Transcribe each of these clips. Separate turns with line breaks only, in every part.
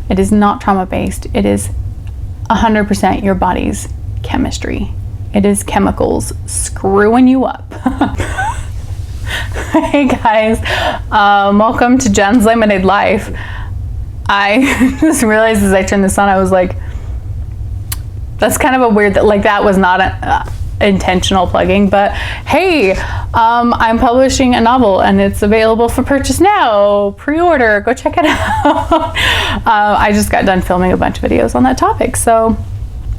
It is not trauma-based. It is 100% your body's chemistry. It is chemicals screwing you up. Hey guys, welcome to Jen's Limited Life. I just realized as I turned this on, I was like, that's kind of a weird, that was not intentional plugging, but hey, I'm publishing a novel and it's available for purchase now. Pre-order, go check it out. I just got done filming a bunch of videos on that topic,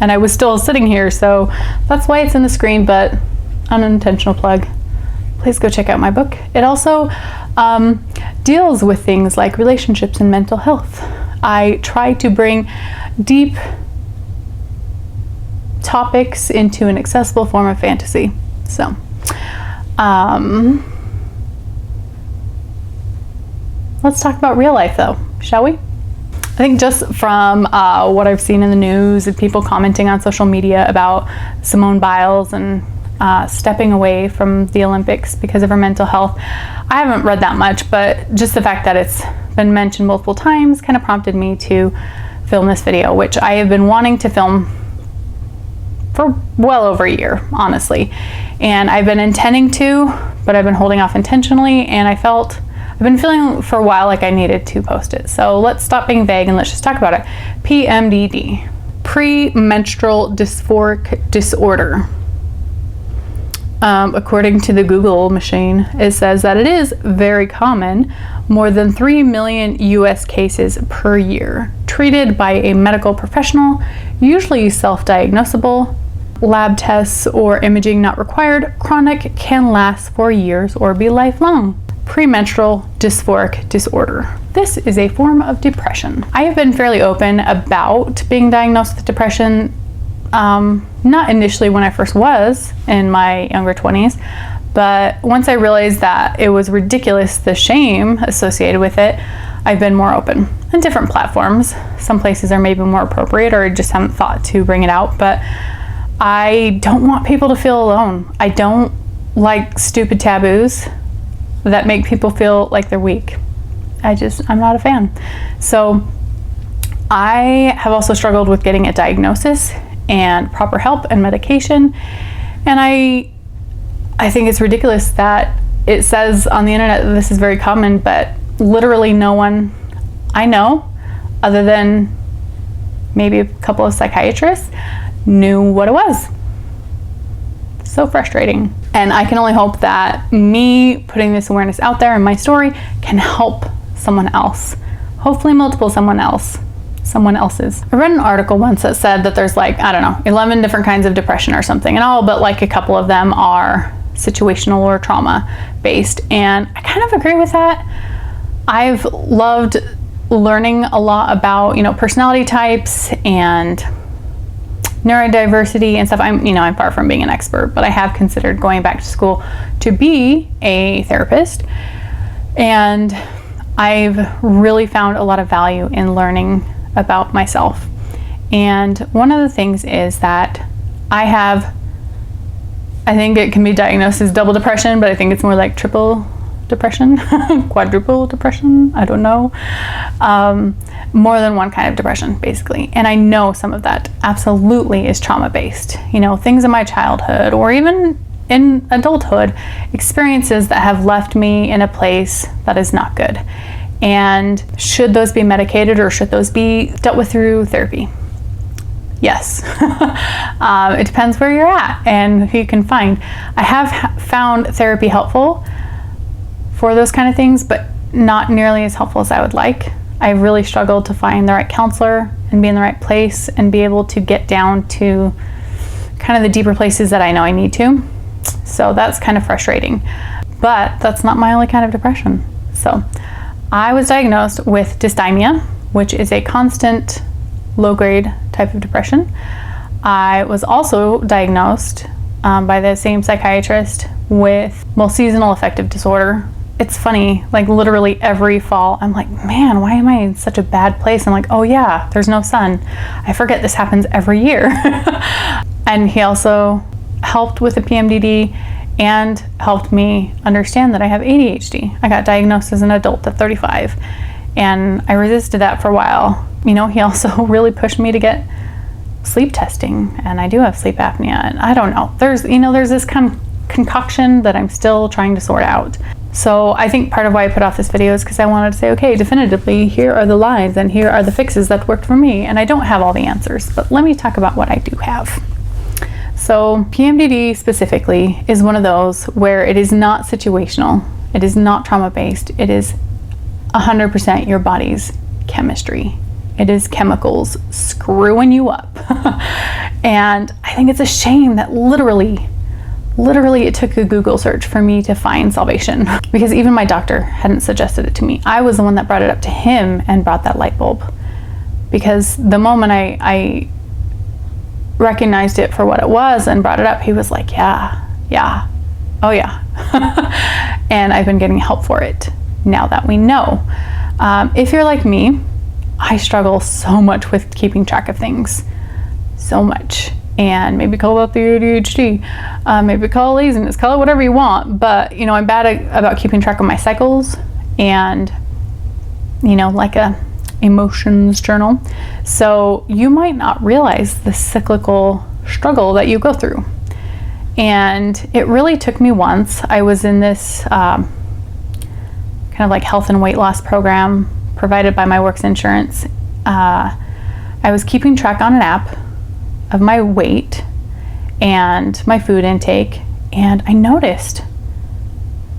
and I was still sitting here, so that's why it's in the screen, but unintentional plug. Please go check out my book. It also deals with things like relationships and mental health. I try to bring deep topics into an accessible form of fantasy. So, let's talk about real life though, shall we? I think just from what I've seen in the news and people commenting on social media about Simone Biles and stepping away from the Olympics because of her mental health. I haven't read that much, but just the fact that it's been mentioned multiple times kind of prompted me to film this video, which I have been wanting to film for well over a year, honestly. And I've been intending to, but I've been holding off intentionally, and I've been feeling for a while like I needed to post it. So let's stop being vague and let's just talk about it. PMDD, premenstrual dysphoric disorder. According to the Google machine, it says that it is very common, more than 3 million US cases per year, treated by a medical professional, usually self-diagnosable, lab tests or imaging not required, chronic, can last for years or be lifelong. Premenstrual dysphoric disorder. This is a form of depression. I have been fairly open about being diagnosed with depression. Not initially when I first was in my younger 20s, but once I realized that it was ridiculous, the shame associated with it, I've been more open on different platforms. Some places are maybe more appropriate, or I just haven't thought to bring it out, but I don't want people to feel alone. I don't like stupid taboos that make people feel like they're weak. I'm not a fan. So I have also struggled with getting a diagnosis and proper help and medication, and I think it's ridiculous that it says on the internet that this is very common, but literally no one I know, other than maybe a couple of psychiatrists, knew what it was. So frustrating. And I can only hope that me putting this awareness out there in my story can help someone else, hopefully multiple someone else's. I read an article once that said that there's 11 different kinds of depression or something, and all but a couple of them are situational or trauma based, and I kind of agree with that. I've loved learning a lot about personality types and neurodiversity and stuff. I'm far from being an expert, but I have considered going back to school to be a therapist, and I've really found a lot of value in learning about myself. And one of the things is that I think it can be diagnosed as double depression, but I think it's more like triple depression, quadruple depression, I don't know. More than one kind of depression, basically. And I know some of that absolutely is trauma-based. Things in my childhood or even in adulthood, experiences that have left me in a place that is not good. And should those be medicated, or should those be dealt with through therapy? Yes. It depends where you're at and who you can find. I have found therapy helpful for those kind of things, but not nearly as helpful as I would like. I really struggled to find the right counselor and be in the right place and be able to get down to kind of the deeper places that I know I need to. So that's kind of frustrating, but that's not my only kind of depression. So I was diagnosed with dysthymia, which is a constant low-grade type of depression. I was also diagnosed by the same psychiatrist with seasonal affective disorder. It's funny, literally every fall, I'm like, man, why am I in such a bad place? I'm like, oh yeah, there's no sun. I forget this happens every year. And he also helped with the PMDD and helped me understand that I have ADHD. I got diagnosed as an adult at 35. And I resisted that for a while. You know, he also really pushed me to get sleep testing, and I do have sleep apnea, and I don't know. There's this concoction that I'm still trying to sort out. So I think part of why I put off this video is because I wanted to say, okay, definitively, here are the lines and here are the fixes that worked for me. And I don't have all the answers, but let me talk about what I do have. So PMDD specifically is one of those where it is not situational. It is not trauma-based. It is 100% your body's chemistry. It is chemicals screwing you up. And I think it's a shame that literally it took a Google search for me to find salvation, because even my doctor hadn't suggested it to me. I was the one that brought it up to him and brought that light bulb, because the moment I recognized it for what it was and brought it up, he was like, yeah, oh yeah. And I've been getting help for it now that we know. If you're like me, I struggle so much with keeping track of things, so much. And maybe call that the ADHD, maybe call it laziness, call it whatever you want. But, you know, I'm bad about keeping track of my cycles and, you know, like a emotions journal. So you might not realize the cyclical struggle that you go through. And it really took me once. I was in this kind of like health and weight loss program provided by my work's insurance. I was keeping track on an app of my weight and my food intake, and I noticed,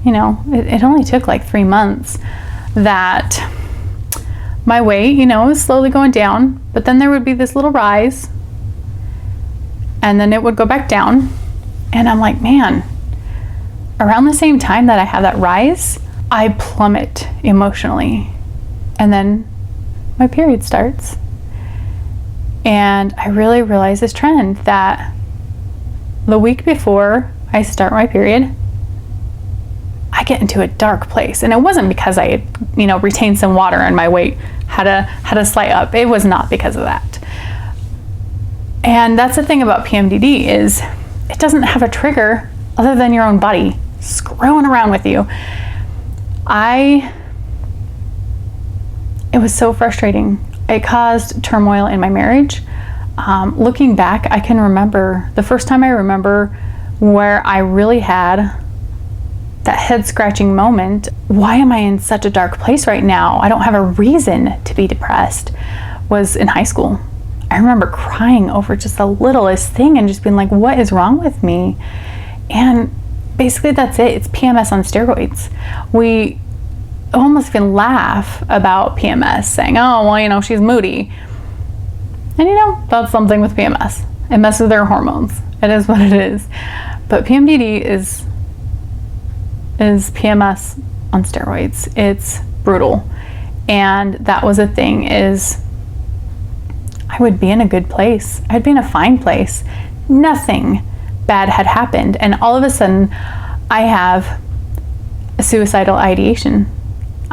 you know, it only took like 3 months that my weight, you know, was slowly going down, but then there would be this little rise and then it would go back down. And I'm like, man, around the same time that I have that rise, I plummet emotionally. And then my period starts. And I really realized this trend that the week before I start my period, I get into a dark place. And it wasn't because I had, you know, retained some water and my weight had a slight up. It was not because of that. And that's the thing about PMDD is it doesn't have a trigger other than your own body screwing around with you. It was so frustrating. It caused turmoil in my marriage. Looking back, I can remember the first time I remember where I really had that head scratching moment. Why am I in such a dark place right now? I don't have a reason to be depressed. Was in high school. I remember crying over just the littlest thing and just being like, what is wrong with me? And basically that's it. It's PMS on steroids. We almost even laugh about PMS, saying, oh, well, you know, she's moody. And you know, that's something with PMS. It messes with their hormones. It is what it is. But PMDD is PMS on steroids. It's brutal. And that was a thing, is I would be in a good place. I'd be in a fine place. Nothing bad had happened. And all of a sudden, I have a suicidal ideation.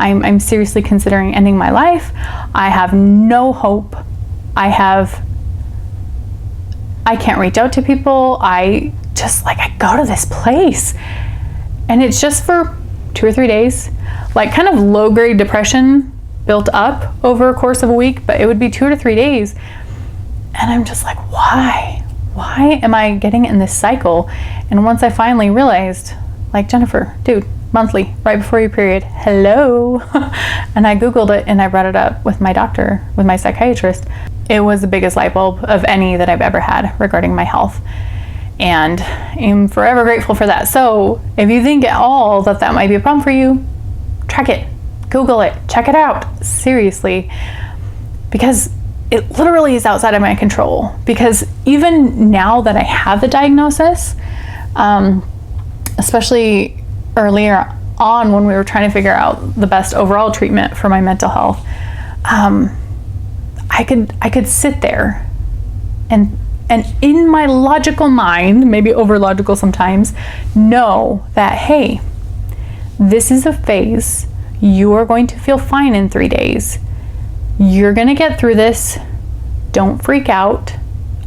I'm seriously considering ending my life. I have no hope. I can't reach out to people. I go to this place. And it's just for 2 or 3 days, like kind of low-grade depression built up over a course of a week, but it would be 2 to 3 days. And I'm just like, why? Why am I getting in this cycle? And once I finally realized, like, Jennifer, dude, monthly, right before your period, hello. And I Googled it and I brought it up with my doctor, with my psychiatrist. It was the biggest light bulb of any that I've ever had regarding my health. And I'm forever grateful for that. So if you think at all that that might be a problem for you, track it, Google it, check it out, seriously. Because it literally is outside of my control. Because even now that I have the diagnosis, especially earlier on when we were trying to figure out the best overall treatment for my mental health, I could sit there and in my logical mind, maybe over logical sometimes, know that, hey, this is a phase. You are going to feel fine in 3 days. You're gonna get through this. Don't freak out.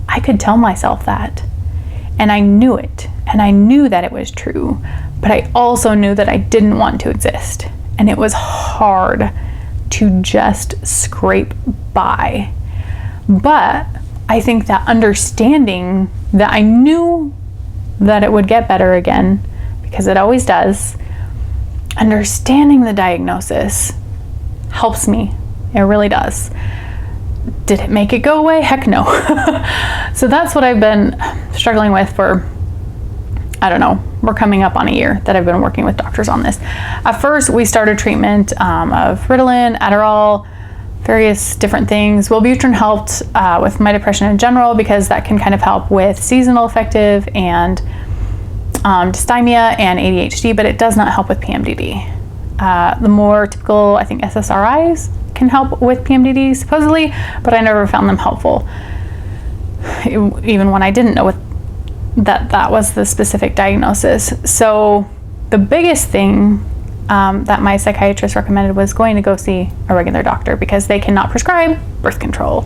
I could tell myself that. And I knew it. And I knew that it was true. But I also knew that I didn't want to exist. And it was hard to just scrape by. But I think that understanding that I knew that it would get better again, because it always does, understanding the diagnosis helps me. It really does. Did it make it go away? Heck no. So that's what I've been struggling with for, I don't know, we're coming up on a year that I've been working with doctors on this. At first, we started treatment of Ritalin, Adderall, various different things. Wellbutrin helped with my depression in general, because that can kind of help with seasonal affective and dysthymia and ADHD, but it does not help with PMDD. The more typical, I think, SSRIs can help with PMDD supposedly, but I never found them helpful, even when I didn't know that was the specific diagnosis. So the biggest thing that my psychiatrist recommended was going to go see a regular doctor, because they cannot prescribe birth control.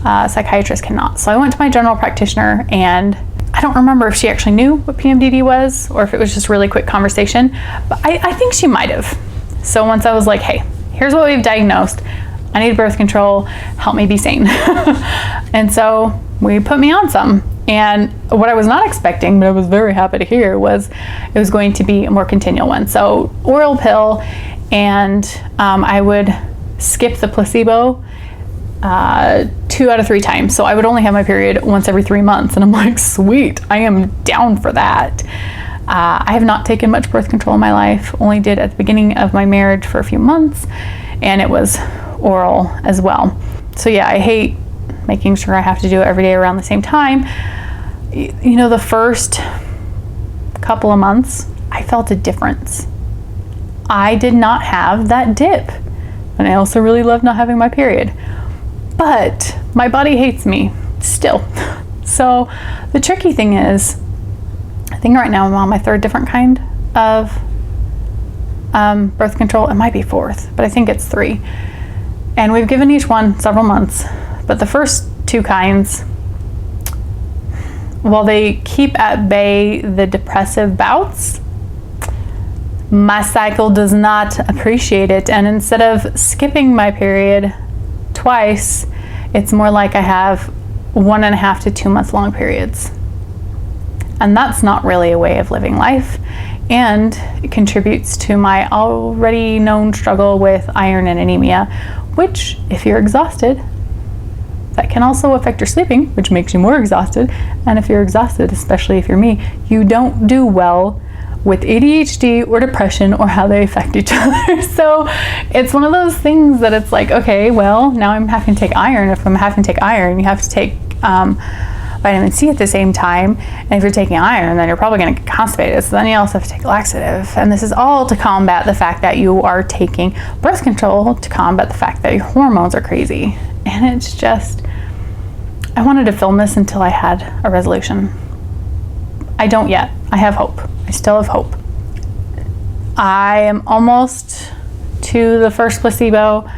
Psychiatrists cannot. So I went to my general practitioner, and I don't remember if she actually knew what PMDD was or if it was just really quick conversation, but I think she might have. So once I was like, hey, here's what we've diagnosed. I need birth control. Help me be sane. And so we put me on some. And what I was not expecting, but I was very happy to hear, was it was going to be a more continual one. So oral pill, and I would skip the placebo 2 out of 3 times. So I would only have my period once every 3 months. And I'm like, sweet, I am down for that. I have not taken much birth control in my life, only did at the beginning of my marriage for a few months, and it was oral as well. So yeah, I hate making sure I have to do it every day around the same time. You know, the first couple of months, I felt a difference. I did not have that dip, and I also really love not having my period. But my body hates me still. So the tricky thing is, I think right now I'm on my 3rd different kind of birth control. It might be 4th, but I think it's 3. And we've given each one several months. But the first 2 kinds, while they keep at bay the depressive bouts, my cycle does not appreciate it. And instead of skipping my period twice, it's more like I have 1.5 to 2 month long periods. And that's not really a way of living life. And it contributes to my already known struggle with iron and anemia, which, if you're exhausted, that can also affect your sleeping, which makes you more exhausted. And if you're exhausted, especially if you're me, you don't do well with ADHD or depression or how they affect each other. So it's one of those things that it's like, okay, well, now I'm having to take iron. If I'm having to take iron, you have to take vitamin C at the same time. And if you're taking iron, then you're probably going to get constipated. So then you also have to take laxative. And this is all to combat the fact that you are taking birth control, to combat the fact that your hormones are crazy. And it's just, I wanted to film this until I had a resolution. I don't yet. I have hope. I still have hope. I am almost to the first placebo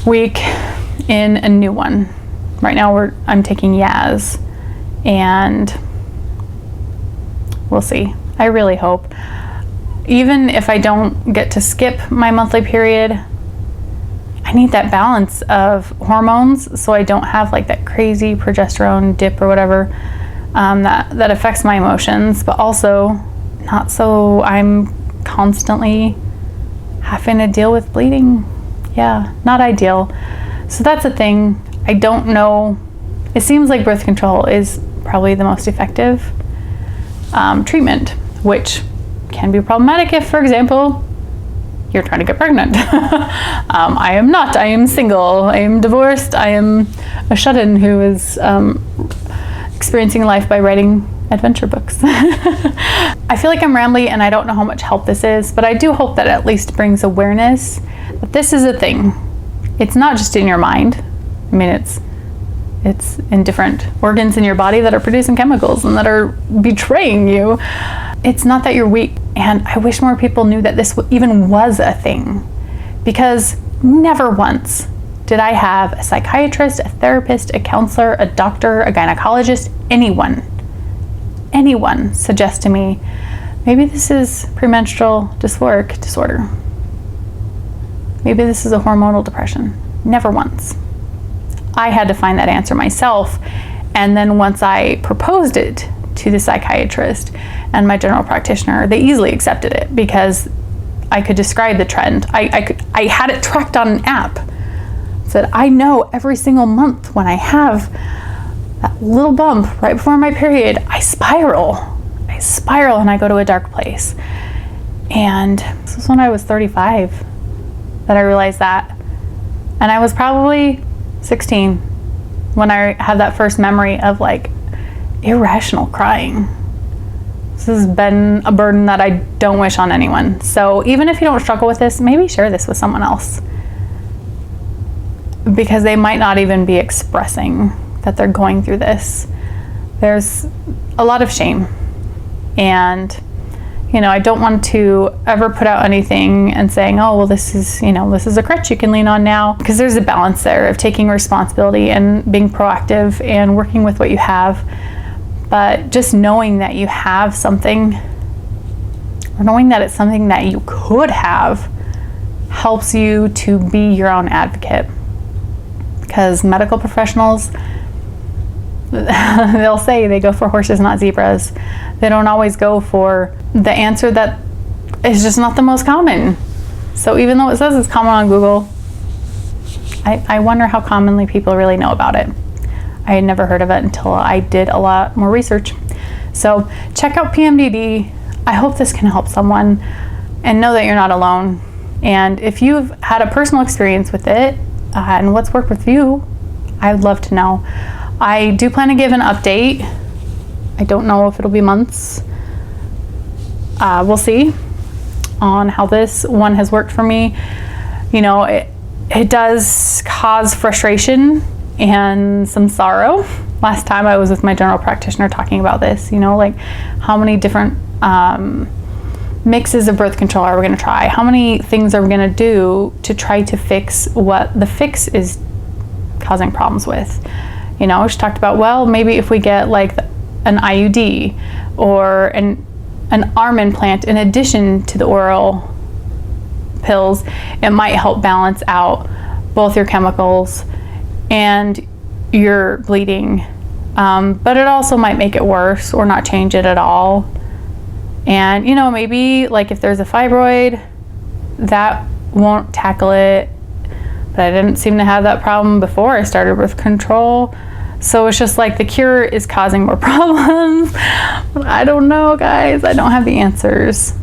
week in a new one. Right now I'm taking Yaz, and we'll see. I really hope. Even if I don't get to skip my monthly period, I need that balance of hormones so I don't have like that crazy progesterone dip or whatever that affects my emotions, but also not so I'm constantly having to deal with bleeding. Yeah, not ideal. So that's a thing. I don't know. It seems like birth control is probably the most effective treatment, which can be problematic if, for example, you're trying to get pregnant. I am not. I am single. I am divorced. I am a shut-in who is experiencing life by writing adventure books. I feel like I'm rambly and I don't know how much help this is, but I do hope that it at least brings awareness that this is a thing. It's not just in your mind. I mean, it's in different organs in your body that are producing chemicals and that are betraying you. It's not that you're weak. And I wish more people knew that this even was a thing, because never once did I have a psychiatrist, a therapist, a counselor, a doctor, a gynecologist, anyone suggest to me, maybe this is premenstrual dysphoric disorder. Maybe this is a hormonal depression. Never once. I had to find that answer myself. And then once I proposed it to the psychiatrist and my general practitioner, they easily accepted it because I could describe the trend. I had it tracked on an app. Said, I know every single month when I have that little bump right before my period, I spiral and I go to a dark place. And this was when I was 35 that I realized that. And I was probably 16 when I had that first memory of like irrational crying. This has been a burden that I don't wish on anyone. So even if you don't struggle with this, maybe share this with someone else, because they might not even be expressing that they're going through this. There's a lot of shame, and I don't want to ever put out anything and saying, oh, well, this is a crutch you can lean on now, because there's a balance there of taking responsibility and being proactive and working with what you have. But just knowing that you have something, or knowing that it's something that you could have, helps you to be your own advocate. Because medical professionals, they'll say they go for horses, not zebras. They don't always go for the answer that is just not the most common. So even though it says it's common on Google, I wonder how commonly people really know about it. I had never heard of it until I did a lot more research. So check out PMDD. I hope this can help someone, and know that you're not alone. And if you've had a personal experience with it and what's worked with you, I would love to know. I do plan to give an update. I don't know if it'll be months. We'll see on how this one has worked for me. It does cause frustration and some sorrow. Last time I was with my general practitioner talking about this, like how many different mixes of birth control are we going to try? How many things are we going to do to try to fix what the fix is causing problems with? She talked about, well, maybe if we get like an IUD or an arm implant in addition to the oral pills, it might help balance out both your chemicals and your bleeding. But it also might make it worse or not change it at all. And maybe like if there's a fibroid, that won't tackle it. But I didn't seem to have that problem before I started birth control. So it's just like the cure is causing more problems. I don't know, guys. I don't have the answers.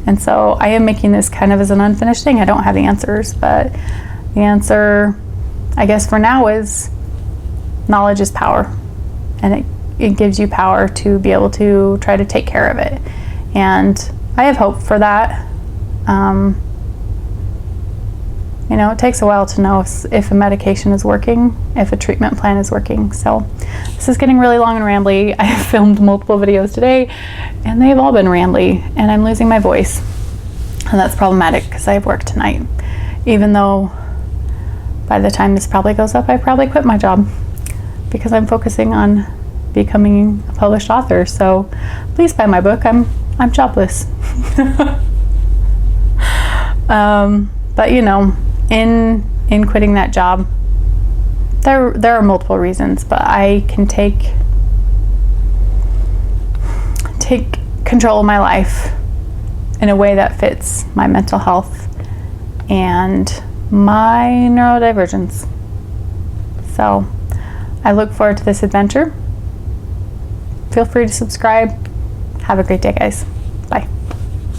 And so I am making this kind of as an unfinished thing. I don't have the answers, but the answer, I guess for now, is knowledge is power. And it gives you power to be able to try to take care of it. And I have hope for that. It takes a while to know if a medication is working, if a treatment plan is working. So this is getting really long and rambly. I have filmed multiple videos today, and they've all been rambly, and I'm losing my voice. And that's problematic because I have work tonight. Even though by the time this probably goes up, I probably quit my job because I'm focusing on becoming a published author. So please buy my book. I'm jobless. But in quitting that job, there are multiple reasons, but I can take control of my life in a way that fits my mental health and my neurodivergence. So I look forward to this adventure. Feel free to subscribe. Have a great day, guys. Bye.